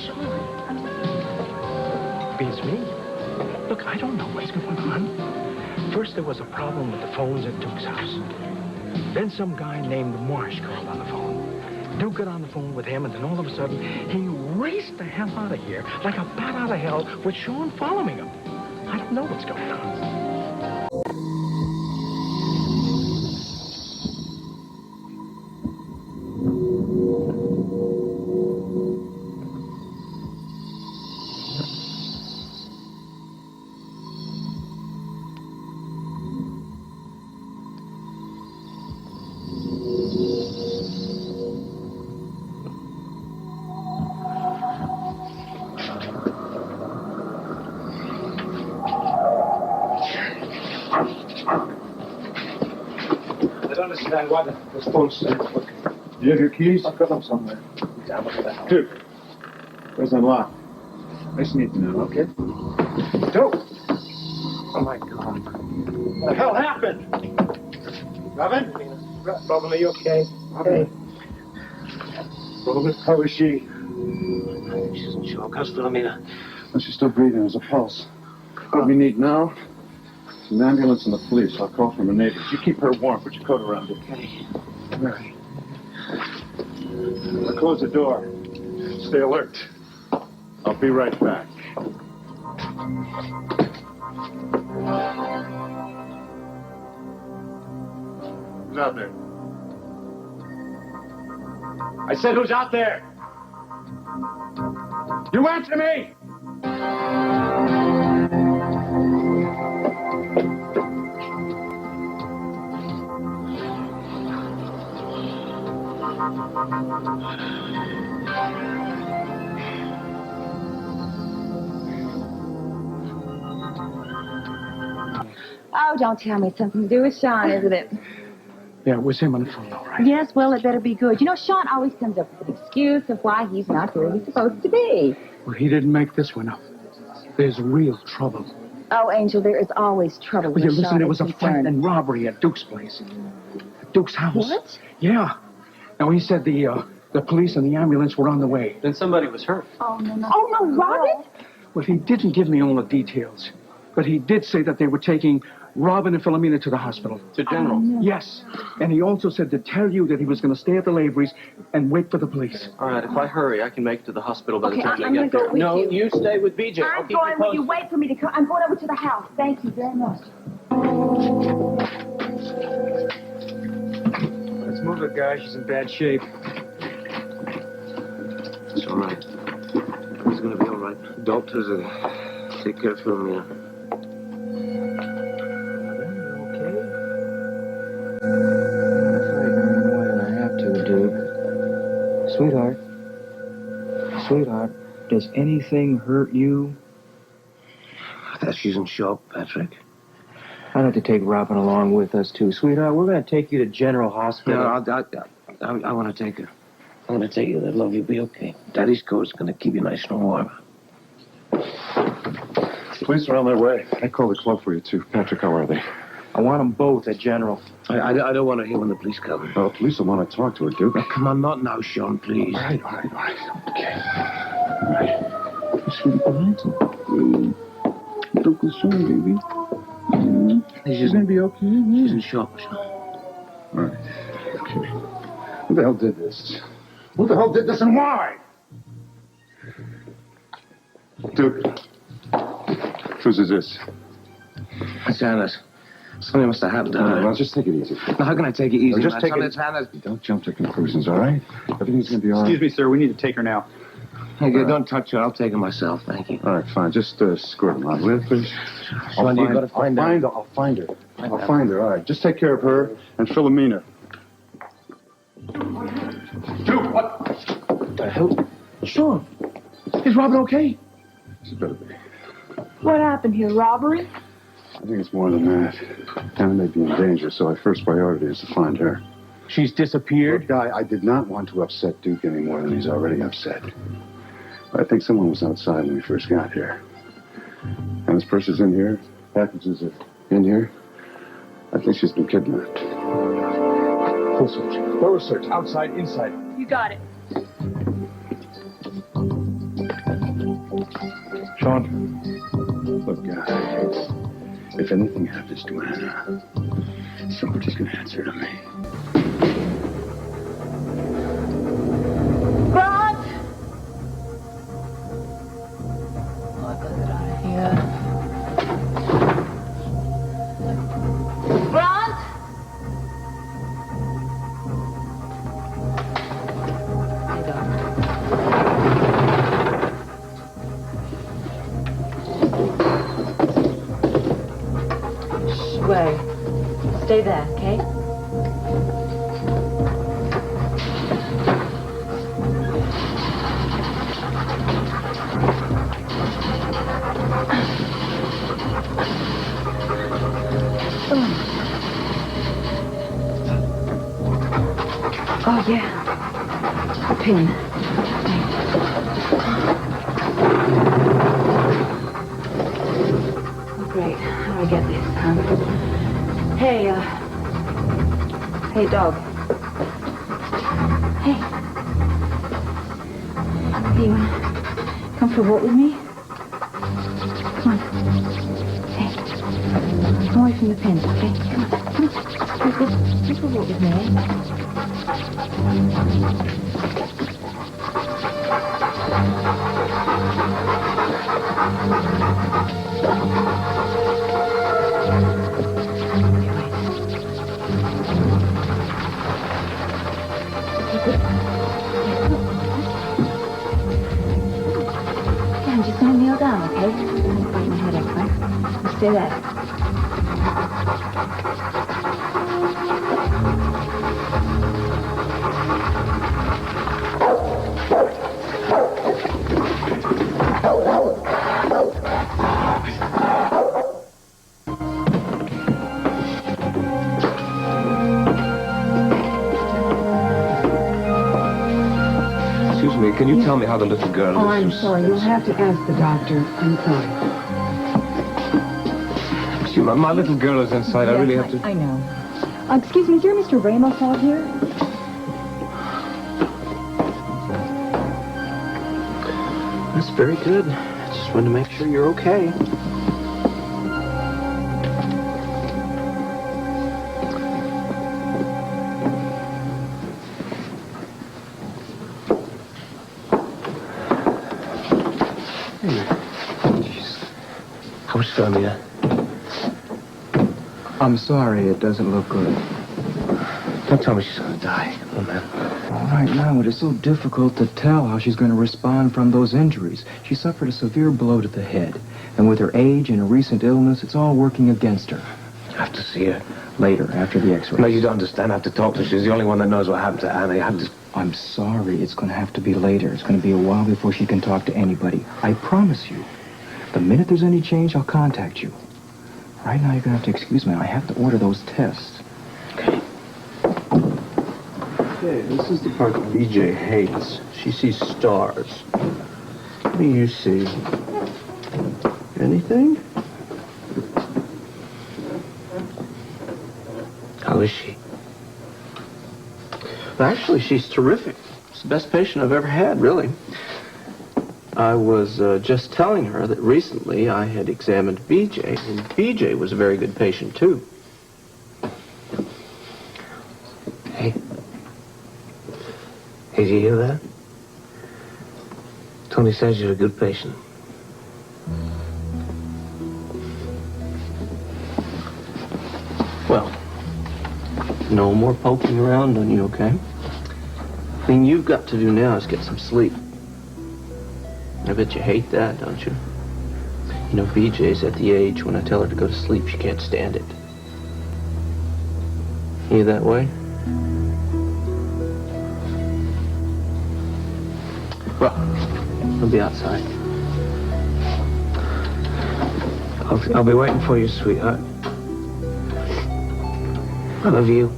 Sean. Beats me. Look, I don't know what's going on. First, there was a problem with the phones at Duke's house. Then some guy named Marsh called on the phone. Duke got on the phone with him, and then all of a sudden, he raced the hell out of here like a bat out of hell with Sean following him. I don't know what's going on. Why the phone's working. Do you have your keys? I've got them somewhere. Down with that. Duke, where's the lock? Nice to meet you now, okay? Duke! Oh, my God. What the hell happened? Robin? Robin, are you okay? Robin? Robin? How is she? She's in shock. How's Philomena? Well, she's still breathing. There's a pulse. What we need now? An ambulance and the police. I'll call from a neighbor. You keep her warm. Put your coat around her. Okay. All right. I'll close the door. Stay alert. I'll be right back. Who's out there? I said, who's out there? You answer me! Oh, don't tell me it's something to do with Sean, isn't it? Yeah, it was him on the phone, all right. Yes, well, it better be good. You know, Sean always comes up with an excuse of why he's not where he's supposed to be. Well, he didn't make this one up. There's real trouble. Oh, Angel, there is always trouble Well, with you Sean. listen, there was a fight concerned. and robbery at Duke's place. At Duke's house. What? Yeah. Now, he said the police and the ambulance were on the way. Then somebody was hurt. Oh, no. Oh, no, Robin? Well, he didn't give me all the details. But he did say that they were taking Robin and Philomena to the hospital. To General. No. Yes. And he also said to tell you that he was going to stay at the Lavery's and wait for the police. All right, if I hurry, I can make it to the hospital by the Okay, time I'm I gonna get go there. with No, you. you stay with BJ. I'll I'm keep going you with you. posted. Wait for me to come. I'm going over to the house. Thank you very much. Let's move it, guys. She's in bad shape. It's all right. It's going to be all right. Doctors will take care of Philomena. Sweetheart, does anything hurt you? That she's in shock, Patrick. I'd like to take Robin along with us, too. Sweetheart, we're going to take you to General Hospital. No, I want to take her. I want to take you. That love you'll be okay. Daddy's coat's going to keep you nice and warm. Police are on their way. I called the club for you, too. Patrick, how are they? I want them both at General. I don't want to hear when the police come. Well, the police will want to talk to her, Duke. Now, come on, not now, Sean, please. All right. Okay. All right. Sweetie, relax. Don't go soon, baby. She's going to be okay. She's in shock, Sean. All right. Okay. Who the hell did this? Who the hell did this and why? Duke. Whose is this? It's Hannah's. Something must have happened to her. Well, just take it easy. Now, how can I take it easy? Just man? take Son, it. it's Hannah's. Don't jump to conclusions, all right? Everything's going to be all right. Excuse me, sir. We need to take her now. Hey, don't touch her. I'll take her myself. Thank you. All right, fine. Just squirt him out, will you, please? Sean, you've got to find her. I'll find her. I'll find her. All right. Just take care of her and Philomena. Dude, what? What the hell? Sean, is Robin okay? She better be. What happened here? Robbery? I think it's more than that. Hannah may be in danger, so our first priority is to find her. She's disappeared? Look, I did not want to upset Duke any more than he's already upset. But I think someone was outside when we first got here. Hannah's purse is in here. Packages are in here. I think she's been kidnapped. Full search. Thorough search. Outside, inside. You got it. Sean, look, if anything happens to Anna, somebody's gonna answer to me. Grant! Oh, I gotta get out of here. Grant! Hey, Doc. Shh, wait. Stay there, okay? Oh, yeah. A pin. Oh, great. How do I get this? Hey, hey, dog. Hey. Hey, you wanna come for a walk with me? Come on. Hey. Come away from the pin, okay? Come on. Come on. Come for a walk with me, eh? I'm just gonna kneel down, okay? I'm gonna fight my headache, right? You stay there. Excuse me, can you tell me how the little girl is? Oh, I'm sorry. You'll have to ask the doctor. I'm sorry. Excuse me, my little girl is inside. I really have to... I know. Excuse me, is there Mr. Ramos out here? That's very good. I just wanted to make sure you're okay. How is Fermina? I'm sorry, it doesn't look good. Don't tell me she's gonna die. Come on, man. Right now, it is so difficult to tell how she's going to respond from those injuries. She suffered a severe blow to the head. And with her age and a recent illness, it's all working against her. I have to see her. Later, after the x-ray. No, you don't understand. I have to talk to her. She's the only one that knows what happened to Anna. I have to... I'm sorry, it's going to have to be later. It's going to be a while before she can talk to anybody. I promise you. The minute there's any change, I'll contact you. Right now, you're going to have to excuse me. I have to order those tests. Okay. Okay, this is the part that BJ hates. She sees stars. What do you see? Anything? How is she? Actually, she's terrific. It's the best patient I've ever had, really. I was just telling her that recently I had examined BJ, and BJ was a very good patient, too. Hey. Hey, do you hear that? Tony says you're a good patient. Well, no more poking around on you, okay? The thing you've got to do now is get some sleep. I bet you hate that, don't you? You know, BJ's at the age when I tell her to go to sleep, she can't stand it. You that way? Well, I'll be outside. I'll be waiting for you, sweetheart. I love you.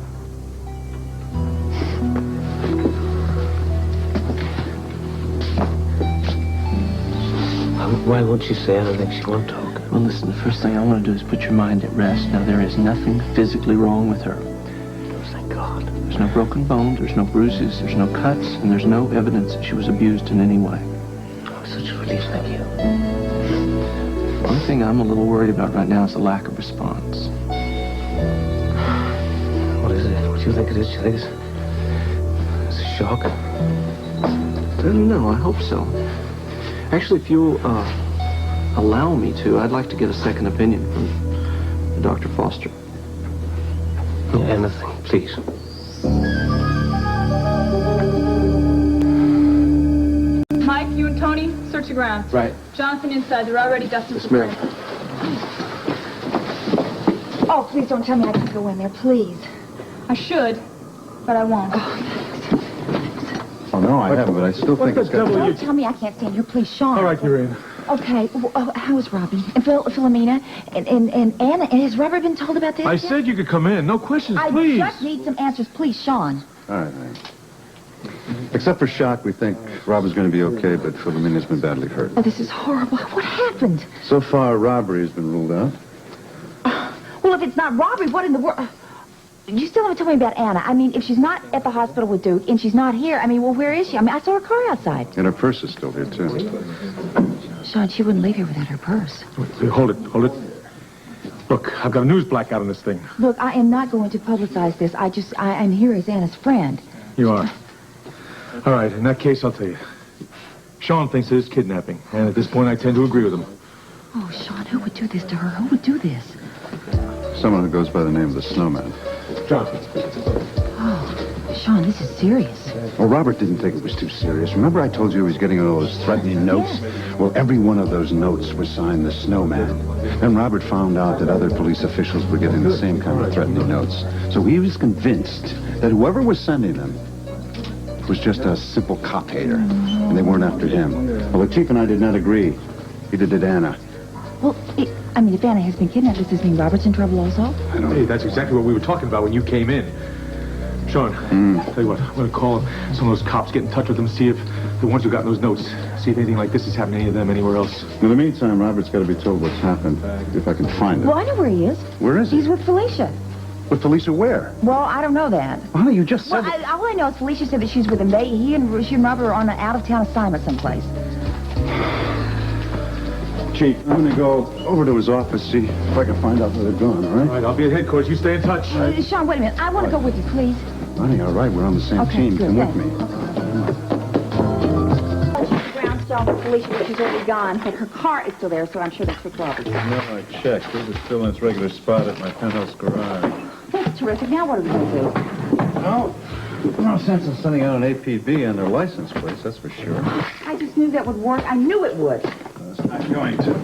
Why won't you say anything? She won't talk. Well, listen, the first thing I want to do is put your mind at rest. Now, there is nothing physically wrong with her. Thank God. There's no broken bones, there's no bruises, there's no cuts, and there's no evidence that she was abused in any way. such a relief, thank you. One thing I'm a little worried about right now is the lack of response. What is it? What do you think it is? Do you think it's a shock? No, I hope so. Actually, if you'll allow me to, I'd like to get a second opinion from Dr. Foster. Anything, please. Mike, you and Tony, search the ground. Right. Jonathan inside. They're already dusting Yes, for ma'am. print. Oh, please don't tell me I can't go in there, please. I should, but I won't. Oh, no, I haven't, but I still think it's got... Don't tell me I can't stand here, please, Sean. All right, you're in. Okay, how's Robbie? And Philomena? And Anna? And has Robert been told about this I yet? said you could come in. No questions, I please. just need some answers, please, Sean. All right, honey. Except for shock, we think Rob is going to be okay, but Philomena's been badly hurt. Oh, this is horrible. What happened? So far, robbery has been ruled out. Well, if it's not robbery, what in the world? You still haven't told me about Anna. I mean, if she's not at the hospital with Duke and she's not here, I mean, well, where is she? I mean, I saw her car outside. And her purse is still here, too. Sean, she wouldn't leave here without her purse. Wait, hold it. Look, I've got a news blackout on this thing. Look, I am not going to publicize this. I'm here as Anna's friend. You are. All right, in that case, I'll tell you. Sean thinks it is kidnapping, and at this point, I tend to agree with him. Oh, Sean, who would do this to her? Who would do this? Someone who goes by the name of the Snowman. Jonathan. Oh, Sean, this is serious. Well, Robert didn't think it was too serious. Remember I told you he was getting all those threatening notes? Well, every one of those notes was signed the Snowman. Then Robert found out that other police officials were getting the same kind of threatening notes. So he was convinced that whoever was sending them was just a simple cop hater, and they weren't after him. Well, the chief and I did not agree. Either did Anna. Well, I mean, if Anna has been kidnapped, does this mean Robert's in trouble also? I don't Hey, that's exactly what we were talking about when you came in. Sean, tell you what, I'm going to call some of those cops, get in touch with them, see if the ones who got those notes, see if anything like this is happening to any of them anywhere else. In the meantime, Robert's got to be told what's happened, if I can find it. Well, I know where he is. Where is he? He's with Felicia. With Felicia where? Well, I don't know that. Well, honey, you just said Well, all I know is Felicia said that she's with him. She and Robert are on an out-of-town assignment someplace. Chief, I'm going to go over to his office, see if I can find out where they're gone, all All right? right, I'll be at headquarters. You stay in touch. Sean, wait a minute. I want to go with you, please. Honey, all right, we're on the same Okay, team. good, Come with thanks. me. Brownstone with Felicia, but she's already gone. But her car is still there, so I'm sure that's for Robert. No, I checked. It was still in its regular spot at my penthouse garage. That's terrific. Now what are we going to do? No sense in sending out an APB on their license plates, that's for sure. I just knew that would work. I knew it would. It's not going to.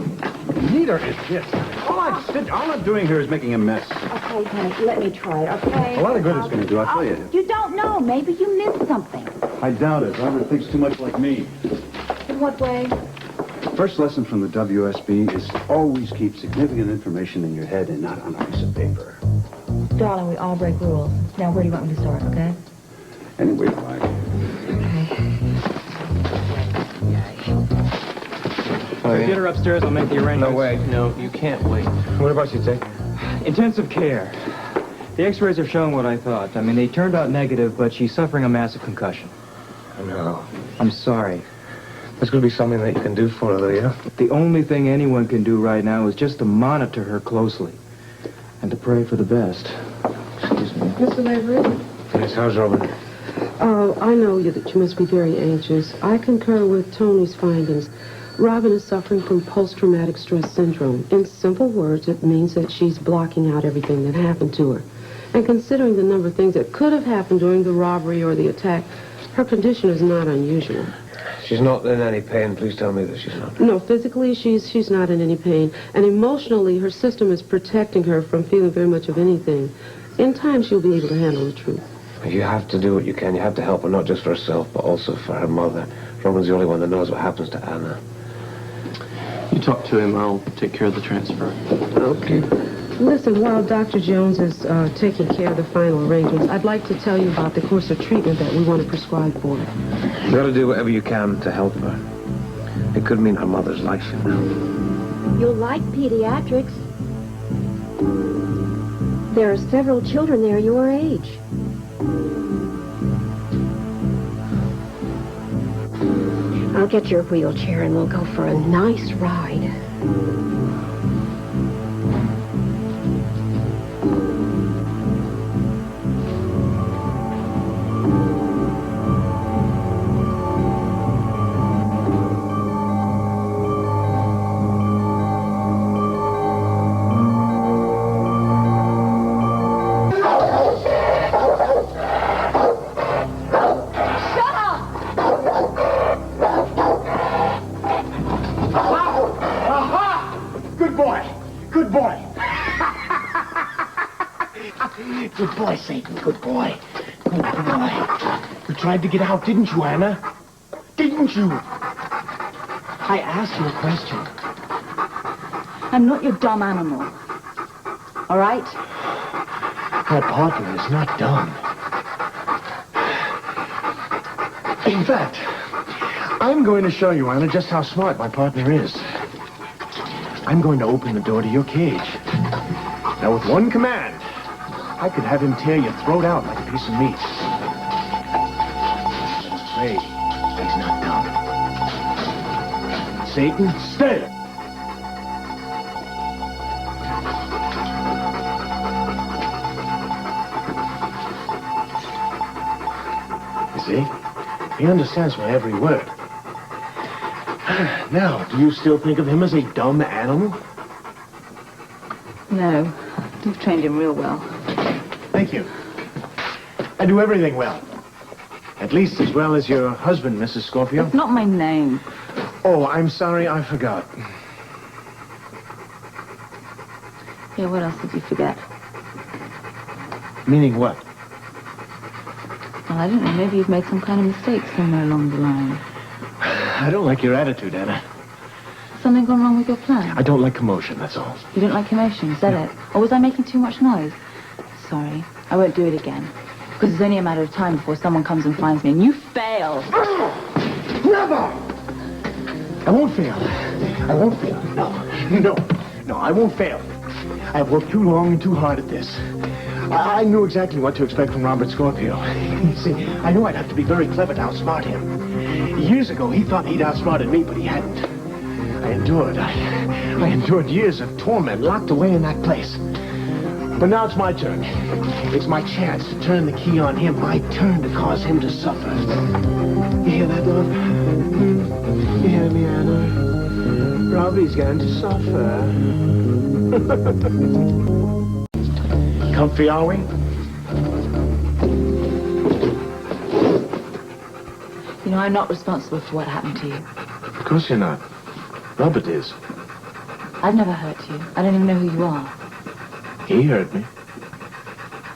Neither is this. All I'm doing here is making a mess. Okay, honey, let me try it, okay? A lot of good it's going to do, I'll tell you. You don't know. Maybe you missed something. I doubt it. Robert thinks too much like me. In what way? First lesson from the WSB is always keep significant information in your head and not on a piece of paper. Darling, we all break rules. Now, where do you want me to start, okay? Anyway, bye. Get her upstairs, I'll make the arrangements. No way. No, you can't wait. What about you, Tate? Intensive care. The x-rays have shown what I thought. I mean, they turned out negative, but she's suffering a massive concussion. No. I'm sorry. There's going to be something that you can do for her, though, yeah? The only thing anyone can do right now is just to monitor her closely and to pray for the best. Excuse me. Mr. Lavery? Yes, how's Robert? I know that you must be very anxious. I concur with Tony's findings. Robin is suffering from post-traumatic stress syndrome. In simple words, it means that she's blocking out everything that happened to her. And considering the number of things that could have happened during the robbery or the attack, her condition is not unusual. She's not in any pain. Please tell me that she's not. No, physically, she's not in any pain. And emotionally, her system is protecting her from feeling very much of anything. In time, she'll be able to handle the truth. You have to do what you can. You have to help her, not just for herself, but also for her mother. Robin's the only one that knows what happens to Anna. You talk to him, I'll take care of the transfer. Okay. Listen, while Dr. Jones is taking care of the final arrangements, I'd like to tell you about the course of treatment that we want to prescribe for her. You got to do whatever you can to help her. It could mean her mother's life, you know. You'll like pediatrics. There are several children there your age. I'll get your wheelchair and we'll go for a nice ride. Good boy, Satan. Good boy. Good boy. You tried to get out, didn't you, Anna? Didn't you? I asked you a question. I'm not your dumb animal. All right? My partner is not dumb. In fact, I'm going to show you, Anna, just how smart my partner is. I'm going to open the door to your cage. Now, with one command, I could have him tear your throat out like a piece of meat. Hey, he's not dumb. Satan, stay! You see? He understands my every word. Now, do you still think of him as a dumb animal? No. You've trained him real well. Thank you. I do everything well. At least as well as your husband, Mrs. Scorpio. That's not my name. Oh, I'm sorry, I forgot. Yeah, what else did you forget? Meaning what? Well, I don't know. Maybe you've made some kind of mistake somewhere along the line. I don't like your attitude, Anna. Something gone wrong with your plan? I don't like commotion, that's all. You don't like commotion, is that it? Or was I making too much noise? Sorry. I won't do it again. Because it's only a matter of time before someone comes and finds me, and you fail. Never! I won't fail. I won't fail. No, I won't fail. I've worked too long and too hard at this. I knew exactly what to expect from Robert Scorpio. You see, I knew I'd have to be very clever to outsmart him. Years ago, he thought he'd outsmarted me, but he hadn't. I endured years of torment locked away in that place. But now it's my turn. It's my chance to turn the key on him. My turn to cause him to suffer. You hear that, love? You hear me, Anna? Robbie's going to suffer. Comfy, are we? You know, I'm not responsible for what happened to you. Of course you're not. Robert is. I've never hurt you. I don't even know who you are. He hurt me.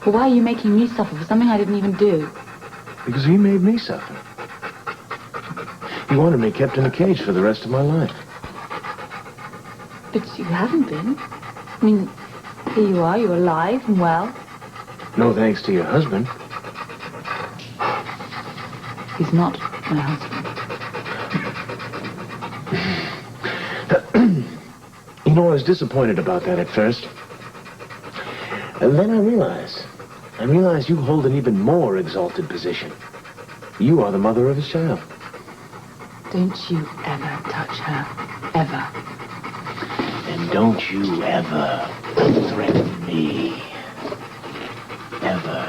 Well, why are you making me suffer for something I didn't even do? Because he made me suffer. He wanted me kept in a cage for the rest of my life. But you haven't been. I mean, here you are, you're alive and well. No thanks to your husband. He's not my husband. You know, I was disappointed about that at first. And then I realized you hold an even more exalted position. You are the mother of his child. Don't you ever touch her. Ever. And don't you ever threaten me. Ever.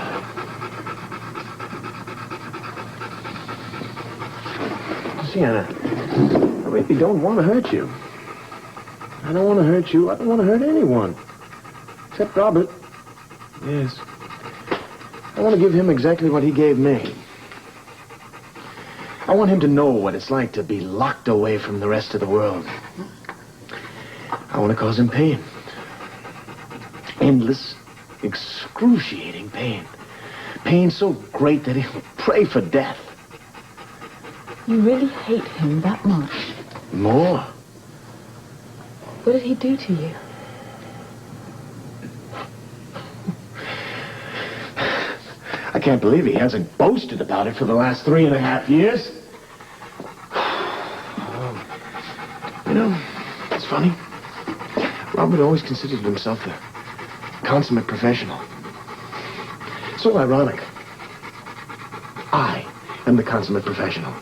See, Anna, I really don't want to hurt you. I don't want to hurt you. I don't want to hurt anyone. Except Robert. Yes. I want to give him exactly what he gave me. I want him to know what it's like to be locked away from the rest of the world. I want to cause him pain. Endless, excruciating pain. Pain so great that he'll pray for death. You really hate him that much? More. What did he do to you? I can't believe he hasn't boasted about it for the last 3.5 years. You know, it's funny. Robert always considered himself the consummate professional. So ironic. I am the consummate professional.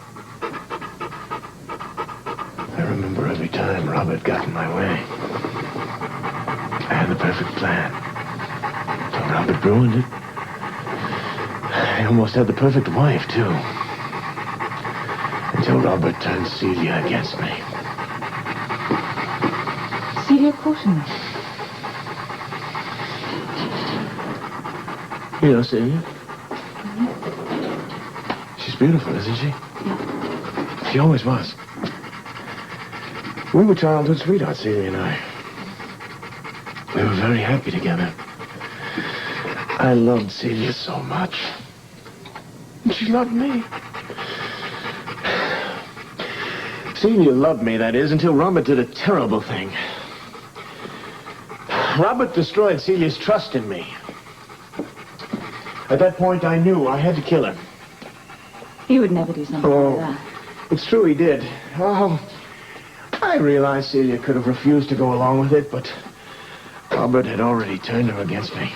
I remember every time Robert got in my way. I had the perfect plan. Until Robert ruined it. I almost had the perfect wife, too. Until Robert turned Celia against me. Celia Courtney. You know Celia? She's beautiful, isn't she? Yeah. She always was. We were childhood sweethearts, Celia and I. We were very happy together. I loved Celia so much. And she loved me. Celia loved me, that is, until Robert did a terrible thing. Robert destroyed Celia's trust in me. At that point, I knew I had to kill her. He would never do something like that. It's true he did. Oh, I realized Celia could have refused to go along with it, but Robert had already turned her against me.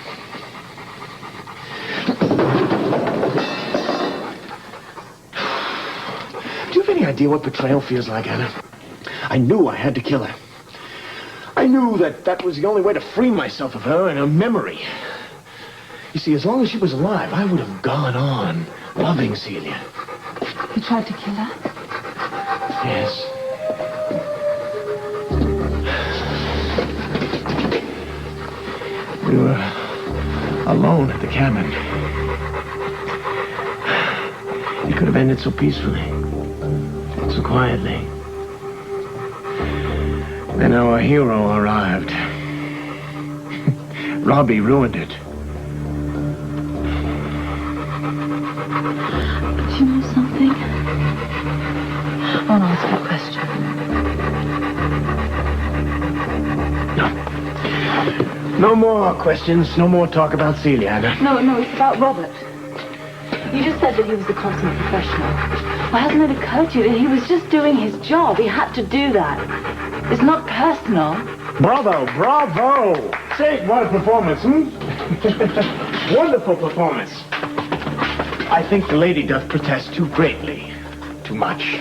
Do you have any idea what betrayal feels like, Anna? I knew I had to kill her. I knew that was the only way to free myself of her and her memory. You see, as long as she was alive, I would have gone on loving Celia. You tried to kill her? Yes. We were alone at the cabin. It could have ended so peacefully, so quietly. Then our hero arrived. Robbie ruined it. Do you know something? I want to ask you a question. No more questions, no more talk about Celia, Anna. No, it's about Robert. You just said that he was a consummate professional. Why hasn't it occurred to you that he was just doing his job? He had to do that. It's not personal. Bravo, bravo! Say, what a performance, Wonderful performance. I think the lady doth protest too greatly. Too much.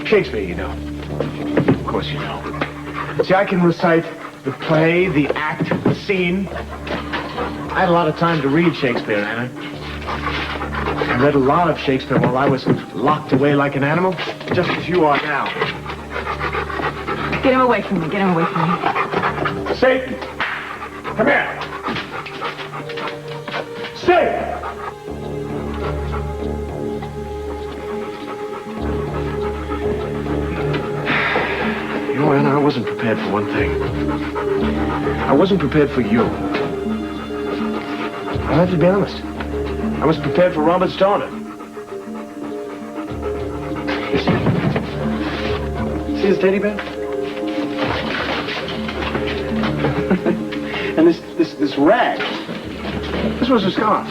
Shakespeare, you know. Of course you know. See, I can recite the play, the act, the scene. I had a lot of time to read Shakespeare, Anna. I read a lot of Shakespeare while I was locked away like an animal, just as you are now. Get him away from me. Get him away from me. Satan! Come here! Satan! You know, Anna, I wasn't prepared for one thing. I wasn't prepared for you. I have to be honest. I was prepared for Robert's daughter. See this teddy bear? And this rag. This was a scarf.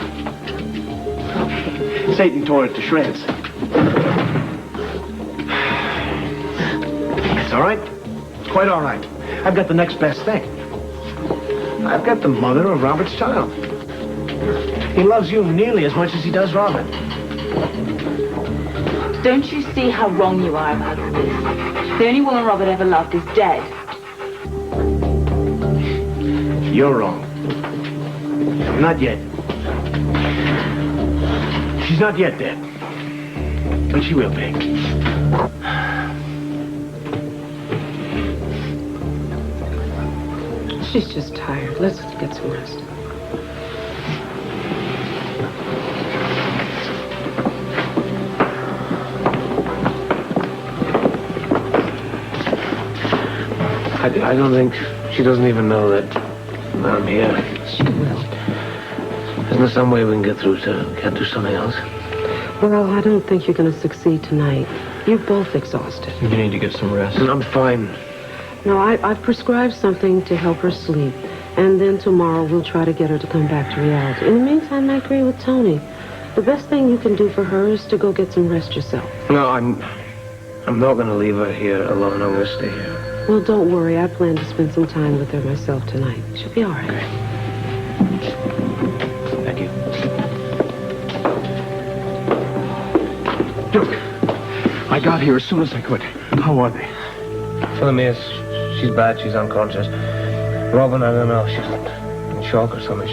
Satan tore it to shreds. It's all right. It's quite all right. I've got the next best thing. I've got the mother of Robert's child. He loves you nearly as much as he does Robert. Don't you see how wrong you are about all this? The only woman Robert ever loved is dead. You're wrong. Not yet. She's not yet dead. But she will be. She's just tired. Let's get some rest. I don't think she doesn't even know that I'm here. She will. Isn't there some way we can get through something else? Well, I don't think you're going to succeed tonight. You're both exhausted. You need to get some rest. I'm fine. No, I've prescribed something to help her sleep. And then tomorrow we'll try to get her to come back to reality. In the meantime, I agree with Tony. The best thing you can do for her is to go get some rest yourself. No, I'm not going to leave her here alone. I'm going to stay here. Well, don't worry. I plan to spend some time with her myself tonight. She'll be all right. Okay. Thank you. Duke, I got here as soon as I could. How are they? For me, she's bad. She's unconscious. Robin, I don't know. She's in shock or something.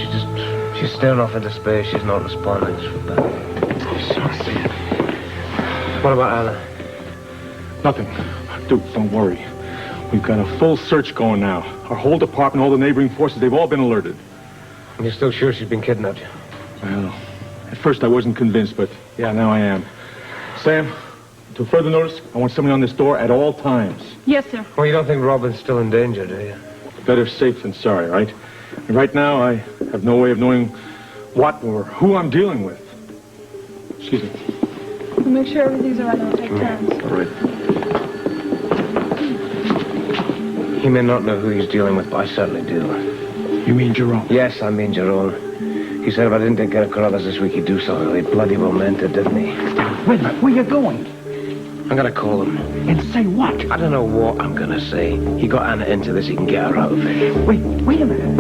She's staring off into space. She's not responding. It's bad. What about Anna? Nothing. Duke, don't worry. We've got a full search going now. Our whole department, all the neighboring forces, they've all been alerted. You're still sure she's been kidnapped? Well, at first I wasn't convinced, but yeah, now I am. Sam, until further notice, I want somebody on this door at all times. Yes, sir. Well, you don't think Robin's still in danger, do you? Better safe than sorry, right? And right now, I have no way of knowing what or who I'm dealing with. Excuse me. We'll make sure everything's all right and we'll take turns. All right. He may not know who he's dealing with, but I certainly do. You mean Jerome? Yes, I mean Jerome. He said if I didn't take care of Carruthers this week, he'd do something. He bloody well meant it, didn't he? Wait a minute, where you going? I'm gonna call him. And say what? I don't know what I'm gonna say. He got Anna into this, he can get her out of it. Wait a minute.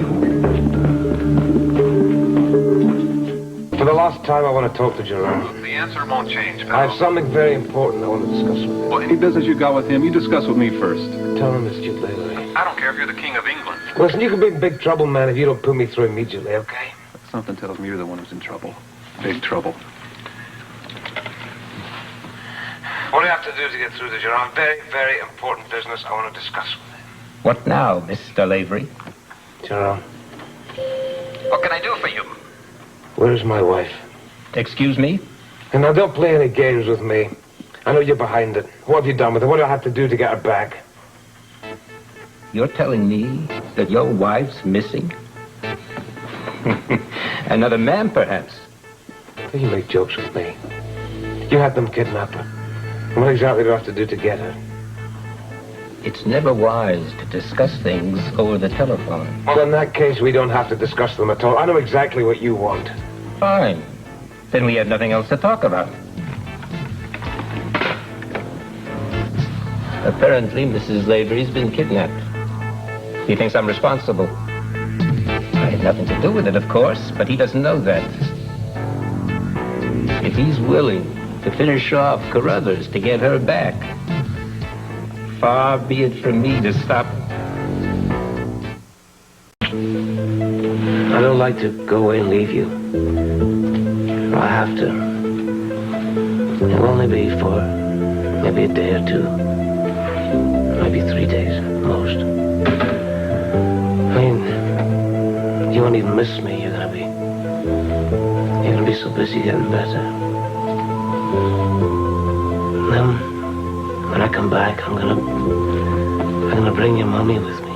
For the last time, I want to talk to Jerome. The answer won't change, pal. I have something very important I want to discuss with him. Well, any business you got with him, you discuss with me first. Tell him it's Jude Lavery. I don't care if you're the king of England. Listen, you could be in big trouble, man, if you don't put me through immediately, okay? Something tells me you're the one who's in trouble. Big trouble. What do you have to do to get through to Jerome? Very, very important business I want to discuss with him. What now, Mr. Lavery? Jerome, What can I do for you? where's my wife? Excuse me? And now, don't play any games with me. I know you're behind it. What have you done with her? What do I have to do to get her back? You're telling me that your wife's missing? Another man, perhaps? You make jokes with me. You had them kidnap her. What exactly do I have to do to get her? It's never wise to discuss things over the telephone. Well, in that case, we don't have to discuss them at all. I know exactly what you want. Fine. Then we have nothing else to talk about. Apparently, Mrs. Lavery's been kidnapped. He thinks I'm responsible. I had nothing to do with it, of course, but he doesn't know that. If he's willing to finish off Carruthers to get her back, far be it from me to stop him. I don't like to go away and leave you. I have to. It'll only be for maybe a day or two. Maybe 3 days, most. I mean, you won't even miss me. You're gonna be so busy getting better. And then, when I come back, I'm gonna bring your mommy with me.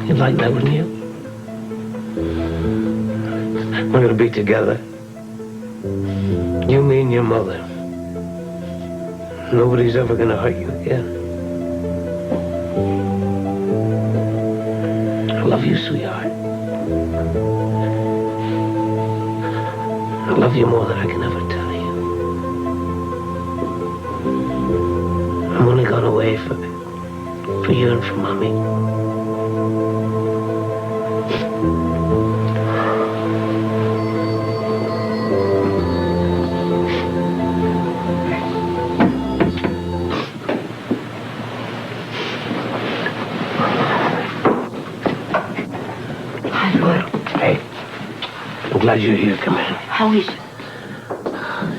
You'd like that, wouldn't you? We're gonna be together. You, me, and your mother. Nobody's ever gonna hurt you again. I love you, sweetheart. I love you more than I can ever tell you. I'm only gone away for you and for Mommy. Glad you're here. Come in. How is it?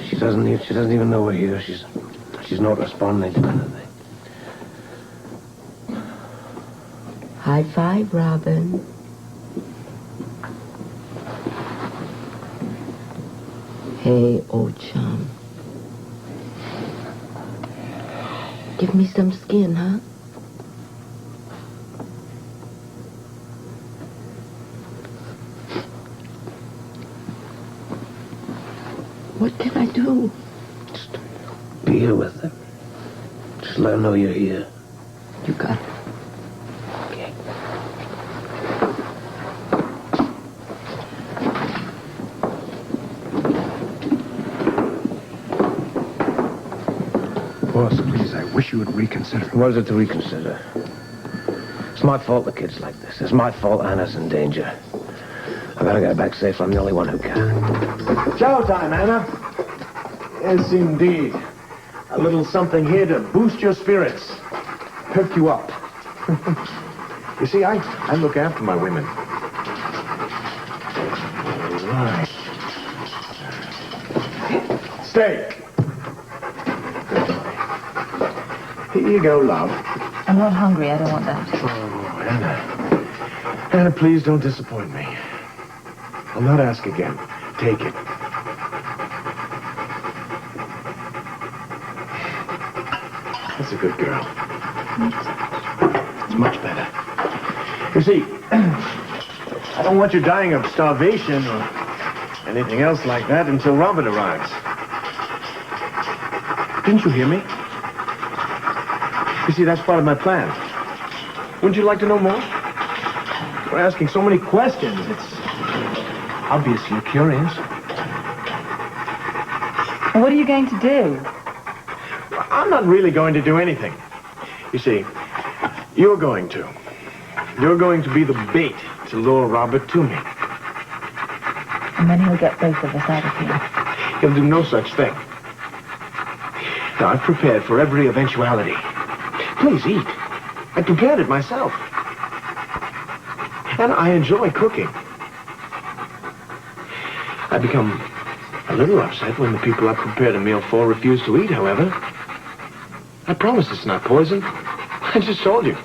She doesn't even know we're here. She's not responding to anything. High five, Robin. Hey, old chum. Give me some skin, huh? What can I do? Just be here with her. Just let her know you're here. You got it. Okay. Boss, please, I wish you would reconsider. What is it to reconsider? It's my fault the kid's like this. It's my fault Anna's in danger. I gotta get her back safe. I'm the only one who can. Showtime, Anna. Yes, indeed. A little something here to boost your spirits, perk you up. You see, I look after my women. All right. Stay. Good boy. Here you go, love. I'm not hungry. I don't want that. Oh, Anna. Anna, please don't disappoint me. I'll not ask again. Take it. That's a good girl. It's much better. You see, I don't want you dying of starvation or anything else like that until Robert arrives. Didn't you hear me? You see, that's part of my plan. Wouldn't you like to know more? We're asking so many questions. It's obvious you're curious. What are you going to do? I'm not really going to do anything. You see, you're going to. You're going to be the bait to lure Robert to me. And then he'll get both of us out of here. He'll do no such thing. Now, I've prepared for every eventuality. Please eat. I prepared it myself. And I enjoy cooking. I become a little upset when the people I've prepared a meal for refuse to eat, however. I promise it's not poison. I just told you.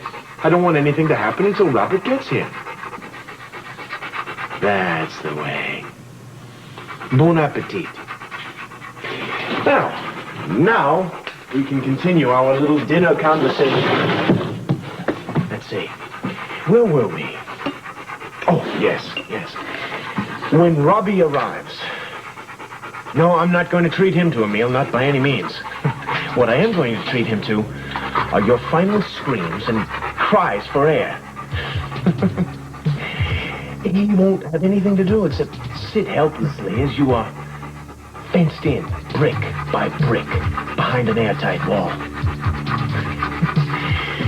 I don't want anything to happen until Robert gets here. That's the way. Bon appetit. Now, we can continue our little dinner conversation. Let's see. Where were we? Oh, yes. When Robbie arrives. No, I'm not going to treat him to a meal, not by any means. What I am going to treat him to are your final screams and cries for air. He won't have anything to do except sit helplessly as you are fenced in, brick by brick, behind an airtight wall.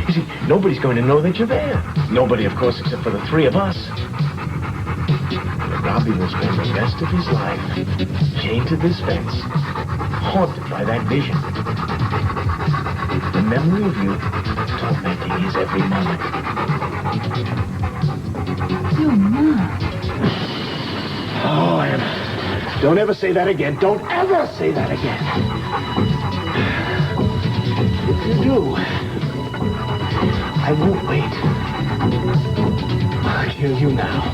You see, nobody's going to know that you're there. Nobody, of course, except for the three of us. Robbie will spend the rest of his life chained to this fence, haunted by that vision. The memory of you tormenting his every moment. You're mad. Oh, Anna. Don't ever say that again. Don't ever say that again. If you do, I won't wait. I'll kill you now.